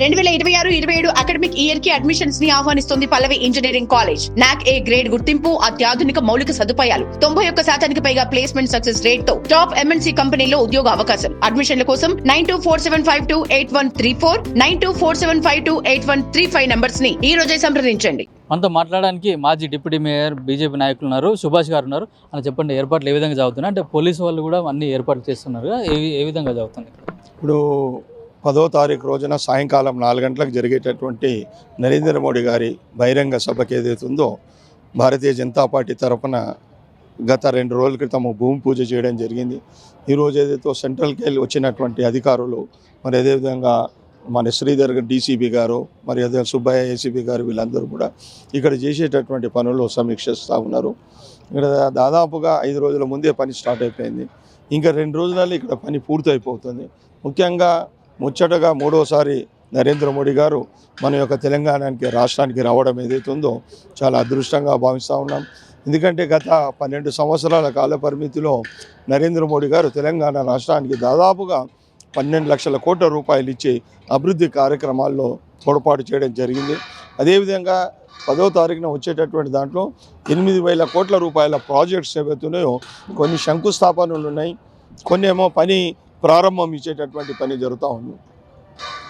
2026-27 academic year కి admissions ని ఆహ్వానిస్తుంది పల్లవి engineering college. నాక్ ఏ గ్రేడ్ గుర్తింపు, అత్యాధునిక మౌలిక సదుపాయాలు, 91% పైగా ప్లేస్మెంట్ సక్సెస్ రేట్ తో టాప్ ఎంఎన్సీ కంపెనీలో ఉద్యోగ అవకాశం. అడ్మిషన్ల కోసం 9247528134 9247528135 నంబర్స్ ని ఈ రోజే సంప్రదించండి. మనతో మాట్లాడడానికి మాజీ డిప్యూటీ మేయర్ బీజేపీ నాయకులు ఉన్నారు, సుభాష్ గారు ఉన్నారు. అని చెప్పండి, ఏర్పాట్లు ఏ విధంగా జరుగుతున్నాయి? అంటే పోలీసు వాళ్ళు కూడా అన్ని ఏర్పాట్లు చేస్తున్నారు, ఏ విధంగా జరుగుతుంది? ఇప్పుడు 10వ తారీఖు రోజున సాయంకాలం 4 గంటలకు జరిగేటటువంటి నరేంద్ర మోడీ గారి బహిరంగ సభకి ఏదైతుందో భారతీయ జనతా పార్టీ తరఫున గత 2 రోజుల క్రితం భూమి పూజ చేయడం జరిగింది. ఈరోజు ఏదైతే సెంట్రల్కి వెళ్ళి వచ్చినటువంటి అధికారులు, మరి అదేవిధంగా మన శ్రీధర్ డీసీపీ గారు, మరి అదే సుబ్బయ్య ఏసీపీ గారు, వీళ్ళందరూ కూడా ఇక్కడ చేసేటటువంటి పనులు సమీక్షిస్తూ ఉన్నారు. ఇక్కడ దాదాపుగా 5 రోజుల ముందే పని స్టార్ట్ అయిపోయింది. ఇంకా 2 రోజులలో ఇక్కడ పని పూర్తయిపోతుంది. ముఖ్యంగా ముచ్చటగా 3వసారి నరేంద్ర మోడీ గారు మన యొక్క తెలంగాణకి రాష్ట్రానికి రావడం ఏదైతుందో చాలా అదృష్టంగా భావిస్తూ ఉన్నాం. ఎందుకంటే గత 12 సంవత్సరాల కాల పరిమితిలో నరేంద్ర మోడీ గారు తెలంగాణ రాష్ట్రానికి దాదాపుగా 12 లక్షల కోట్ల రూపాయలు ఇచ్చి అభివృద్ధి కార్యక్రమాల్లో తోడ్పాటు చేయడం జరిగింది. అదేవిధంగా 10వ తారీఖున వచ్చేటటువంటి దాంట్లో 8,000 కోట్ల రూపాయల ప్రాజెక్ట్స్ ఏవైతున్నాయో కొన్ని శంకుస్థాపనలు ఉన్నాయి, కొన్ని ఏమో పని ప్రారంభం ఇచ్చేటటువంటి పని జరుగుతూ ఉంది.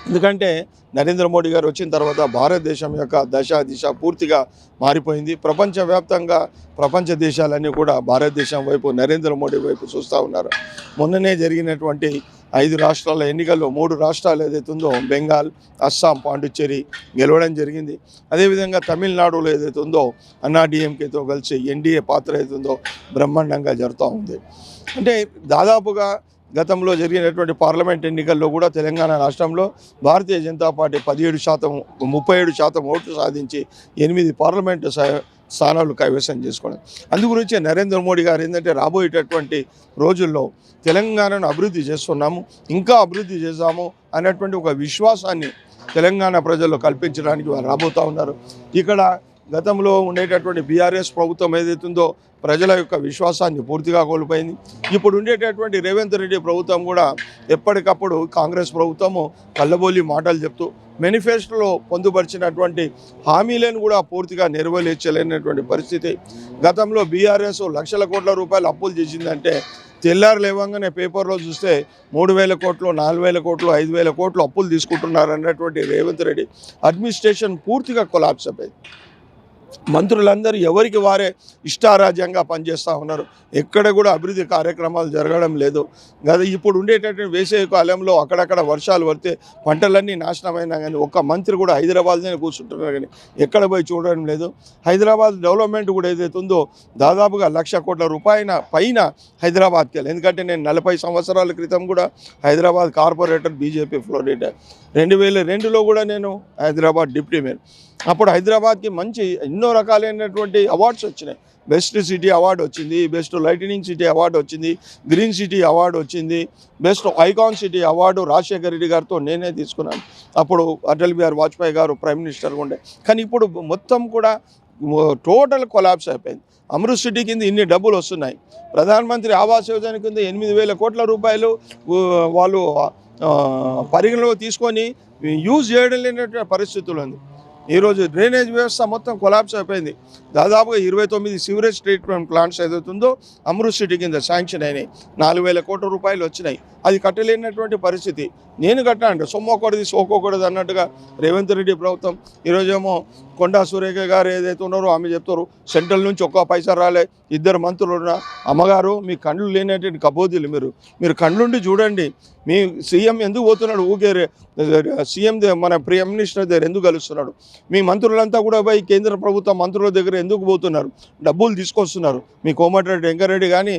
ఎందుకంటే నరేంద్ర మోడీ గారు వచ్చిన తర్వాత భారతదేశం యొక్క దిశ పూర్తిగా మారిపోయింది. ప్రపంచవ్యాప్తంగా ప్రపంచ దేశాలన్నీ కూడా భారతదేశం వైపు, నరేంద్ర మోడీ వైపు చూస్తూ ఉన్నారు. మొన్ననే జరిగినటువంటి 5 రాష్ట్రాల ఎన్నికల్లో 3 రాష్ట్రాలు ఏదైతుందో బెంగాల్, అస్సాం, పాండిచ్చేరి గెలవడం జరిగింది. అదేవిధంగా తమిళనాడులో ఏదైతుందో అన్నాడీఎంకేతో కలిసి ఎన్డీఏ పాత్ర ఏదైతుందో బ్రహ్మాండంగా జరుగుతూ ఉంది. అంటే దాదాపుగా గతంలో జరిగినటువంటి పార్లమెంట్ ఎన్నికల్లో కూడా తెలంగాణ రాష్ట్రంలో భారతీయ జనతా పార్టీ 37% ఓట్లు సాధించి 8 పార్లమెంటు స్థానాలు కైవసం చేసుకోవడం. అందుగురించి నరేంద్ర మోడీ గారు ఏంటంటే రాబోయేటటువంటి రోజుల్లో తెలంగాణను అభివృద్ధి చేస్తున్నాము, ఇంకా అభివృద్ధి చేస్తాము అనేటువంటి ఒక విశ్వాసాన్ని తెలంగాణ ప్రజల్లో కల్పించడానికి వారు రాబోతూ ఉన్నారు. ఇక్కడ గతంలో ఉండేటటువంటి బీఆర్ఎస్ ప్రభుత్వం ఏదైతుందో ప్రజల యొక్క విశ్వాసాన్ని పూర్తిగా కోల్పోయింది. ఇప్పుడు ఉండేటటువంటి రేవంత్ రెడ్డి ప్రభుత్వం కూడా ఎప్పటికప్పుడు కాంగ్రెస్ ప్రభుత్వము కళ్ళబోలి మాటలు చెప్తూ మేనిఫెస్టోలో పొందుపరిచినటువంటి హామీలను కూడా పూర్తిగా నెరవేర్చలేనటువంటి పరిస్థితి. గతంలో బీఆర్ఎస్ లక్షల కోట్ల రూపాయలు అప్పులు చేసిందంటే తెల్లారు లేవంగానే పేపర్లో చూస్తే 3,000 కోట్లు, 4,000 కోట్లు, 5,000 కోట్లు అప్పులు తీసుకుంటున్నారు అన్నటువంటి రేవంత్ రెడ్డి అడ్మినిస్ట్రేషన్ పూర్తిగా కొలాప్స్ అయిపోయింది. మంత్రులందరూ ఎవరికి వారే ఇష్టారాజ్యంగా పనిచేస్తూ ఉన్నారు. ఎక్కడ కూడా అభివృద్ధి కార్యక్రమాలు జరగడం లేదు. ఇప్పుడు ఉండేటటువంటి వేసవి కాలంలో అక్కడక్కడ వర్షాలు పడితే పంటలన్నీ నాశనమైనా కానీ ఒక్క మంత్రి కూడా హైదరాబాద్నే కూర్చుంటున్నారు, కానీ ఎక్కడ పోయి చూడడం లేదు. హైదరాబాద్ డెవలప్మెంట్ కూడా ఏదైతే ఉందో దాదాపుగా 1,00,000 కోట్ల రూపాయల పైన హైదరాబాద్కి వెళ్ళి. ఎందుకంటే నేను 40 సంవత్సరాల క్రితం కూడా హైదరాబాద్ కార్పొరేటర్ బీజేపీ ఫ్లోరిడా 2002లో కూడా నేను హైదరాబాద్ డిప్యూటీ మేయర్. అప్పుడు హైదరాబాద్కి మంచి ఎన్నో రకాలైనటువంటి అవార్డ్స్ వచ్చినాయి. బెస్ట్ సిటీ అవార్డు వచ్చింది, బెస్ట్ లైటనింగ్ సిటీ అవార్డు వచ్చింది, గ్రీన్ సిటీ అవార్డు వచ్చింది, best icon city award Rajasekhara Reddy గారితో నేనే తీసుకున్నాను. అప్పుడు అటల్ బిహారీ వాజ్పేయి గారు ప్రైమ్ మినిస్టర్గా ఉండే. కానీ ఇప్పుడు మొత్తం కూడా టోటల్ కొలాప్స్ అయిపోయింది. అమృత్ సిటీ కింద ఇన్ని డబ్బులు వస్తున్నాయి. ప్రధానమంత్రి ఆవాస్ యోజన కింద 8,000 కోట్ల రూపాయలు వాళ్ళు పరిగణలో తీసుకొని యూజ్ చేయడం లేనటువంటి పరిస్థితులు ఉంది. ఈరోజు డ్రైనేజ్ వ్యవస్థ మొత్తం కొలాప్స్ అయిపోయింది. దాదాపుగా 29 సివరేజ్ ట్రీట్మెంట్ ప్లాంట్స్ ఏదైతుందో అమృత్ సిటీ కింద శాంక్షన్ అయినాయి. 4,000 కోట్ల రూపాయలు వచ్చినాయి. అది కట్టలేనటువంటి పరిస్థితి. నేను కట్టా అంటే సొమ్మొకటిది సోకొకటిది అన్నట్టుగా రేవంత్ రెడ్డి ప్రభుత్వం. ఈరోజేమో కొండా సురేఖ గారు ఏదైతే ఉన్నారో ఆమె చెప్తారు సెంట్రల్ నుంచి ఒక్క పైసా రాలే, 2 మంత్రులు ఉన్నా. అమ్మగారు మీ కళ్ళు లేనటువంటి కబోదీలు, మీరు కళ్ళుండి చూడండి. మీ సీఎం ఎందుకు పోతున్నాడు ఊకే? సీఎం మన ప్రైమ్ మినిస్టర్ దగ్గర ఎందుకు కలుస్తున్నాడు? మీ మంత్రులంతా కూడా పోయి కేంద్ర ప్రభుత్వ మంత్రుల దగ్గర ఎందుకు పోతున్నారు? డబ్బులు తీసుకొస్తున్నారు. మీ కోమటిరెడ్డి వెంకరెడ్డి కానీ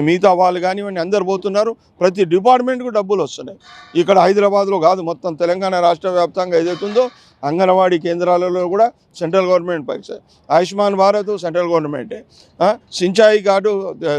మిగతా వాళ్ళు కానివ్వండి అందరు పోతున్నారు. ప్రతి డిపార్ట్మెంట్కు డబ్బులు వస్తున్నాయి. ఇక్కడ హైదరాబాద్లో కాదు, మొత్తం తెలంగాణ రాష్ట్ర వ్యాప్తంగా ఏదైతుందో అంగన్వాడీ కేంద్రాలలో కూడా సెంట్రల్ గవర్నమెంట్ పైసా. ఆయుష్మాన్ భారత్ సెంట్రల్ గవర్నమెంటే, సించాయి కార్డు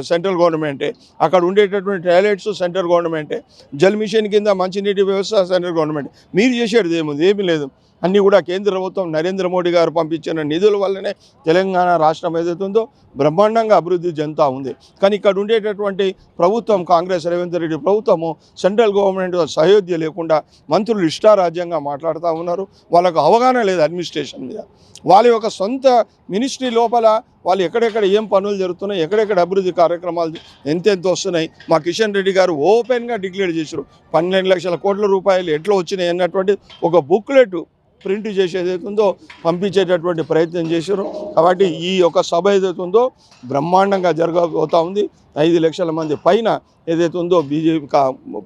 సెంట్రల్ గవర్నమెంటే, అక్కడ ఉండేటటువంటి టాయిలెట్స్ సెంట్రల్ గవర్నమెంటే, జల్ మిషన్ కింద మంచినీటి వ్యవస్థ సెంట్రల్ గవర్నమెంట్. మీరు చేసేది ఏముంది? ఏమీ లేదు. అన్నీ కూడా కేంద్ర ప్రభుత్వం నరేంద్ర మోడీ గారు పంపించిన నిధుల వల్లనే తెలంగాణ రాష్ట్రం ఏదైతుందో బ్రహ్మాండంగా అభివృద్ధి చెందుతూ ఉంది. కానీ ఇక్కడ ఉండేటటువంటి ప్రభుత్వం కాంగ్రెస్ రేవంత్ రెడ్డి ప్రభుత్వము సెంట్రల్ గవర్నమెంట్ సహయోధ్య లేకుండా మంత్రులు ఇష్టారాజ్యంగా మాట్లాడుతూ ఉన్నారు. వాళ్ళకు అవగాహన లేదు అడ్మినిస్ట్రేషన్ మీద. వాళ్ళ యొక్క సొంత మినిస్ట్రీ లోపల వాళ్ళు ఎక్కడెక్కడ ఏం పనులు జరుగుతున్నాయి, ఎక్కడెక్కడ అభివృద్ధి కార్యక్రమాలు ఎంతెంత వస్తున్నాయి, మా కిషన్ రెడ్డి గారు ఓపెన్గా డిక్లేర్ చేశారు. 12 లక్షల కోట్ల రూపాయలు ఎట్లా వచ్చినాయి అన్నటువంటి ఒక బుక్లెట్ ప్రింట్ చేసేది ఏదైతుందో పంపించేటటువంటి ప్రయత్నం చేశారు. కాబట్టి ఈ యొక్క సభ ఏదైతుందో బ్రహ్మాండంగా జరగబోతూ ఉంది. 5 లక్షల మంది పైన ఏదైతే ఉందో బీజేపీ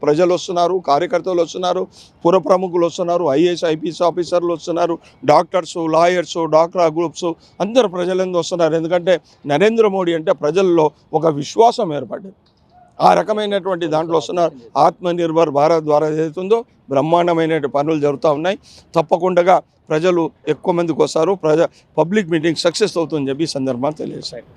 ప్రజలు వస్తున్నారు, కార్యకర్తలు వస్తున్నారు, పుర ప్రముఖులు వస్తున్నారు, ఐఏఎస్ ఐపీఎస్ ఆఫీసర్లు వస్తున్నారు, డాక్టర్సు, లాయర్సు, డాక్రా గ్రూప్స్ అందరు ప్రజలందరూ వస్తున్నారు. ఎందుకంటే నరేంద్ర మోడీ అంటే ప్రజల్లో ఒక విశ్వాసం ఏర్పడ్డది. ఆ రకమైనటువంటి దాంట్లో వస్తున్నారు. ఆత్మనిర్భర్ భారత్ ద్వారా ఏదైతుందో బ్రహ్మాండమైన పనులు జరుగుతూ ఉన్నాయి. తప్పకుండా ప్రజలు ఎక్కువ మందికి వస్తారు. పబ్లిక్ మీటింగ్ సక్సెస్ అవుతుందని చెప్పి ఈ సందర్భంగా తెలియజేశారు.